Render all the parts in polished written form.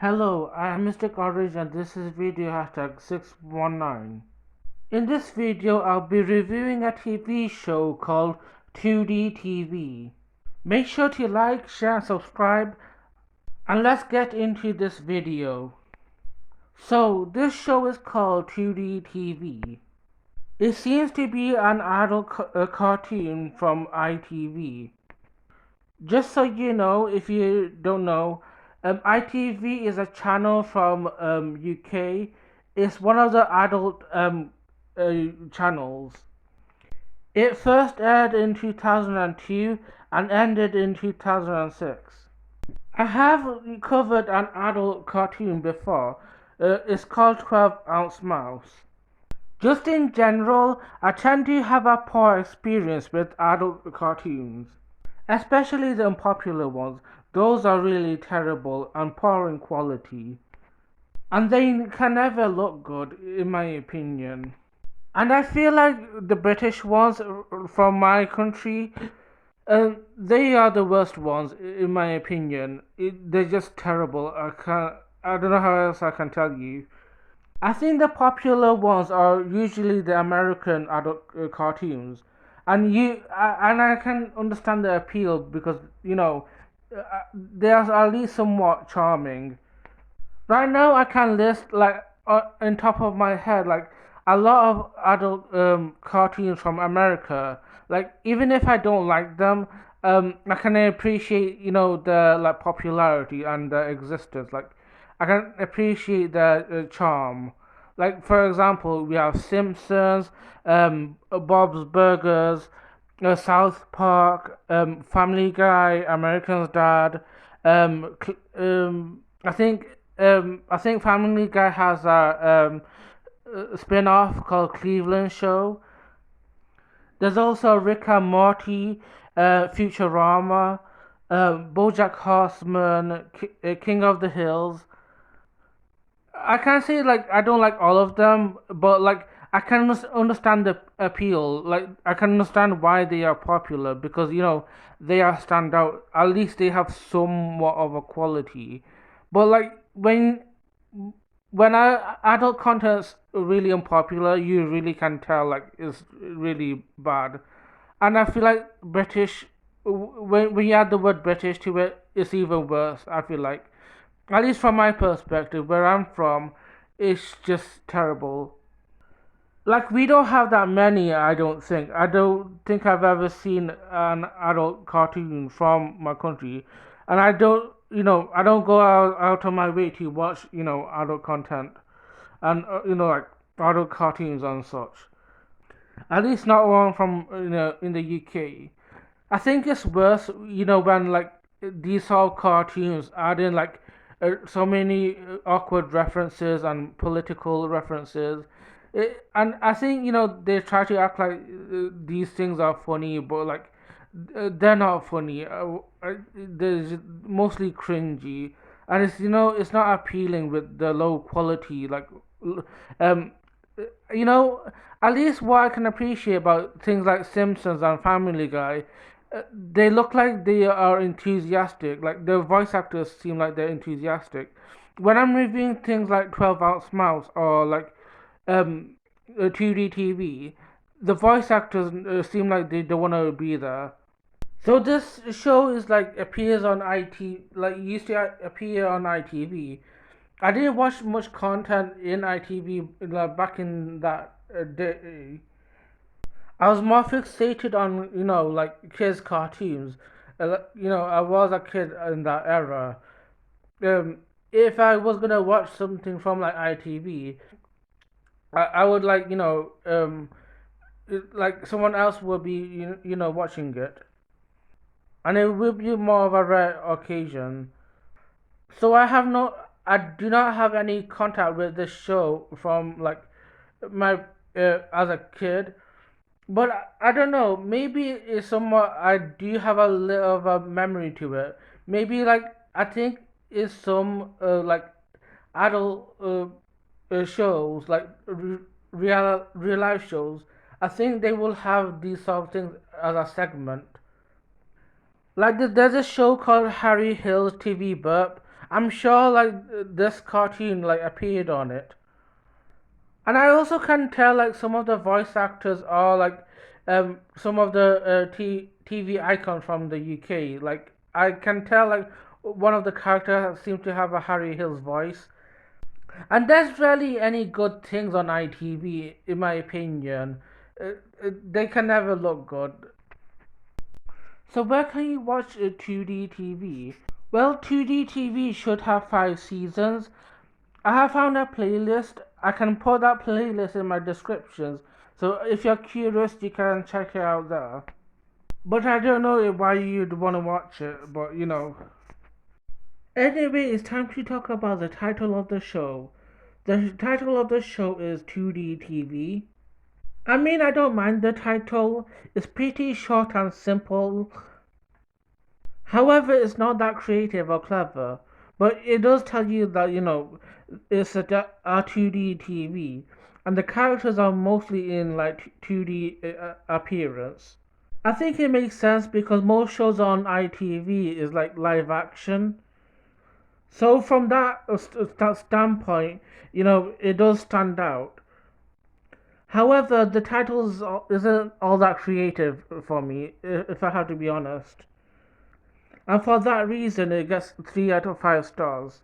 Hello, I am Mr. Courage and this is video hashtag 619. In this video, I'll be reviewing a TV show called 2D TV. Make sure to like, share, and subscribe, and let's get into this video. So, this show is called 2D TV. It seems to be an adult cartoon from ITV. Just so you know, if you don't know, ITV is a channel from UK. It's one of the adult channels. It first aired in 2002 and ended in 2006. I have covered an adult cartoon before. It's called 12 Ounce Mouse. Just in general, I tend to have a poor experience with adult cartoons. Especially the unpopular ones, those are really terrible and poor in quality. And they can never look good, in my opinion. And I feel like the British ones from my country, they are the worst ones, in my opinion. They're just terrible. I don't know how else I can tell you. I think the popular ones are usually the American adult cartoons, and I can understand the appeal because they are at least somewhat charming. Right now, I can list like on top of my head like a lot of adult cartoons from America. Like even if I don't like them, I can appreciate the like popularity and the existence. Like I can appreciate the charm. Like for example, we have Simpsons, Bob's Burgers, South Park, Family Guy, American's Dad. I think Family Guy has a spin-off called Cleveland Show. There's also Rick and Morty, Futurama, BoJack Horseman, King of the Hills. I can't say like I don't like all of them, but like I can understand the appeal. Like I can understand why they are popular because they are standout. At least they have somewhat of a quality. But like when adult content's really unpopular, you really can tell like it's really bad. And I feel like British when you add the word British to it, it's even worse. I feel like at least from my perspective, where I'm from, it's just terrible. Like we don't have that many. I don't think. I don't think I've ever seen an adult cartoon from my country, and I don't go out of my way to watch adult content and like adult cartoons and such. At least not one from in the UK. I think it's worse, when like these sort of cartoons add in like so many awkward references and political references. And I think they try to act like these things are funny, but like they're not funny. They're just mostly cringy, and it's not appealing with the low quality. Like, um, you know, at least what I can appreciate about things like Simpsons and Family Guy, they look like they are enthusiastic. Like the voice actors seem like they're enthusiastic. When I'm reviewing things like 12 Ounce Mouse or like um, 2D TV, the voice actors seem like they don't want to be there. So this show is like appears on like used to appear on ITV. I didn't watch much content in ITV like back in that day. I was more fixated on like kids cartoons. I was a kid in that era. If I was gonna watch something from like ITV, I would like like someone else would be watching it, and it will be more of a rare occasion. So I do not have any contact with this show from like my as a kid. But I don't know. Maybe it's somewhat. I do have a little of a memory to it. Maybe like I think it's some like adult shows like real life shows. I think they will have these sort of things as a segment. Like there's a show called Harry Hill's TV Burp. I'm sure like this cartoon like appeared on it. And I also can tell like some of the voice actors are like some of the TV icons from the UK. Like I can tell like one of the characters seems to have a Harry Hill's voice. And there's rarely any good things on ITV, in my opinion. They can never look good. So where can you watch 2D TV? Well, 2D TV should have 5 seasons. I have found a playlist. I can put that playlist in my descriptions. So if you're curious, you can check it out there. But I don't know why you'd want to watch it, but you know. Anyway, it's time to talk about the title of the show. The title of the show is 2D TV. I mean, I don't mind the title. It's pretty short and simple. However, it's not that creative or clever. But it does tell you that, it's a 2D TV. And the characters are mostly in like 2D appearance. I think it makes sense because most shows on ITV is like live action. So from that standpoint, it does stand out. However, the title isn't all that creative for me, if I have to be honest. And for that reason, it gets 3 out of 5 stars.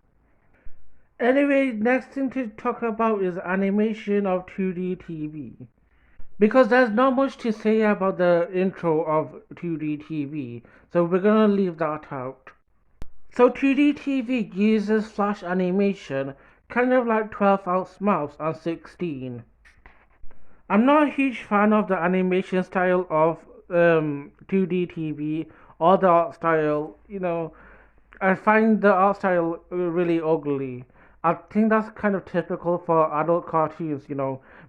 Anyway, next thing to talk about is animation of 2D TV. Because there's not much to say about the intro of 2D TV, so we're gonna leave that out. So 2D TV uses flash animation, kind of like 12 ounce mouse and 16. I'm not a huge fan of the animation style of 2D TV or the art style. I find the art style really ugly. I think that's kind of typical for adult cartoons,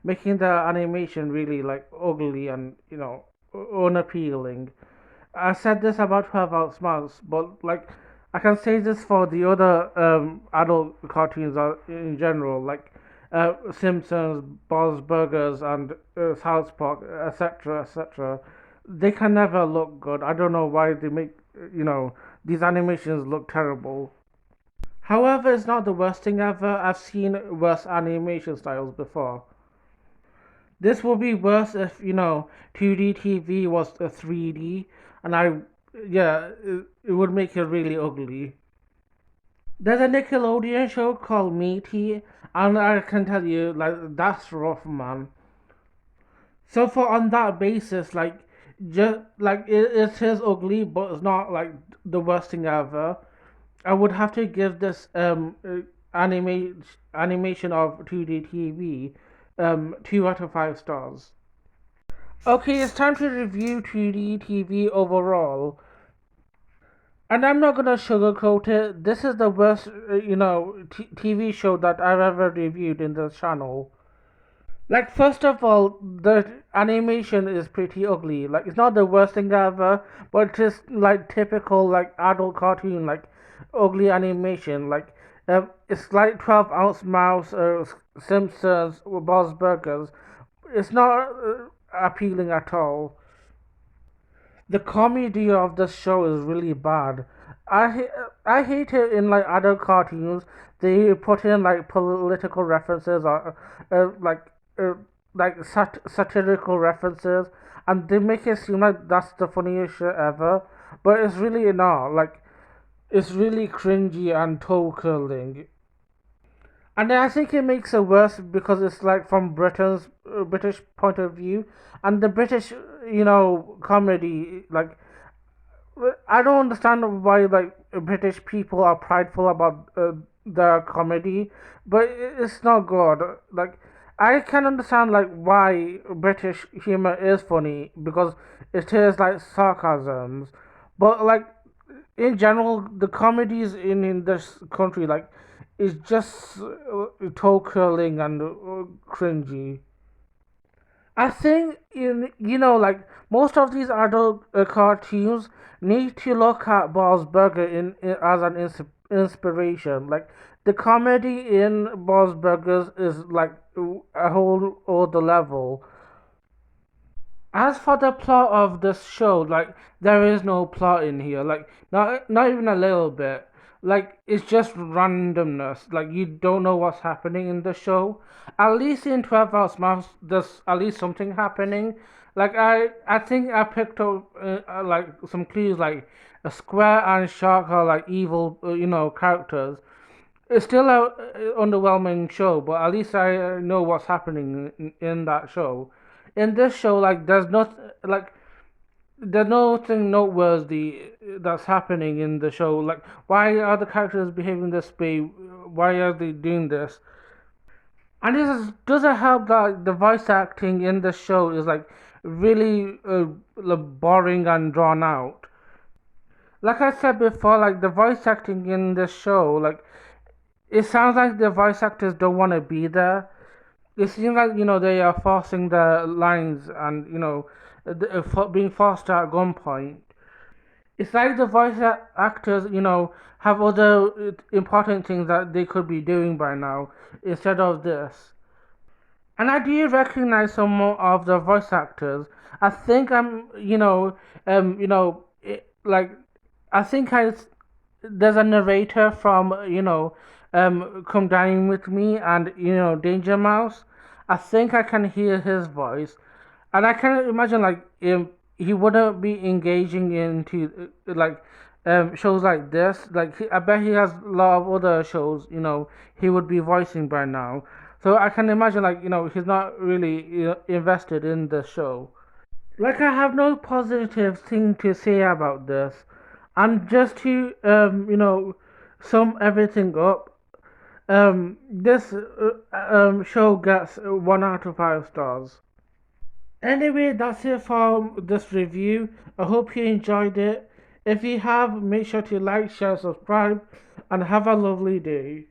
making the animation really like ugly and, unappealing. I said this about 12 Ounce Mouse, but like I can say this for the other adult cartoons in general, like Simpsons, Bob's Burgers, and South Park, etc., etc. They can never look good. I don't know why they make these animations look terrible. However, it's not the worst thing ever. I've seen worse animation styles before. This would be worse if 2D TV was a 3D, and yeah, it would make it really ugly. There's a Nickelodeon show called Meaty, and I can tell you, like, that's rough, man. So for on that basis, like, just like it is ugly, but it's not like the worst thing ever. I would have to give this animation of 2D TV 2 out of 5 stars. Okay, it's time to review 2D TV overall. And I'm not gonna sugarcoat it. This is the worst, TV show that I've ever reviewed in the channel. Like, first of all, the animation is pretty ugly. Like, it's not the worst thing ever, but it's just like typical, like, adult cartoon, like, ugly animation. Like, it's like 12 Ounce Mouse, Simpsons, Bob's Burgers. It's not appealing at all. The comedy of the show is really bad. I hate it in like other cartoons. They put in like political references or uh, like satirical references, and they make it seem like that's the funniest shit ever. But it's really not. Like it's really cringy and toe curling. And I think it makes it worse because it's like from British point of view, and the British, comedy. Like I don't understand why like British people are prideful about their comedy, but it's not good. Like I can understand like why British humor is funny because it is like sarcasms, but like in general, the comedies in this country like is just toe curling and cringy. I think like most of these adult cartoons need to look at Bob's Burger as an inspiration. Like the comedy in Bob's Burgers is like a whole other level. As for the plot of this show, like there is no plot in here. Like not even a little bit. like it's just randomness. Like you don't know what's happening in the show. At least in 12 Hours Mouse, there's at least something happening. Like I think I picked up like some clues, like a square and shark are like evil, characters. It's still a underwhelming show, but at least I know what's happening in that show. In this show, like there's nothing noteworthy that's happening in the show. Like, why are the characters behaving this way? Why are they doing this? And doesn't help that the voice acting in the show is like really boring and drawn out. Like I said before, like the voice acting in this show, like it sounds like the voice actors don't want to be there. It seems like they are forcing the lines and being forced at gunpoint. It's like the actors, have other important things that they could be doing by now instead of this. And I do recognize some more of the voice actors. I think like I think there's a narrator from Come Dine With Me and Danger Mouse. I think I can hear his voice, and I can imagine like he wouldn't be engaging into shows like this. Like I bet he has a lot of other shows. He would be voicing by now. So I can imagine like he's not really invested in the show. Like I have no positive thing to say about this, and just to sum everything up, this show gets 1 out of 5 stars. Anyway, that's it for this review. I hope you enjoyed it. If you have, make sure to like, share, subscribe, and have a lovely day.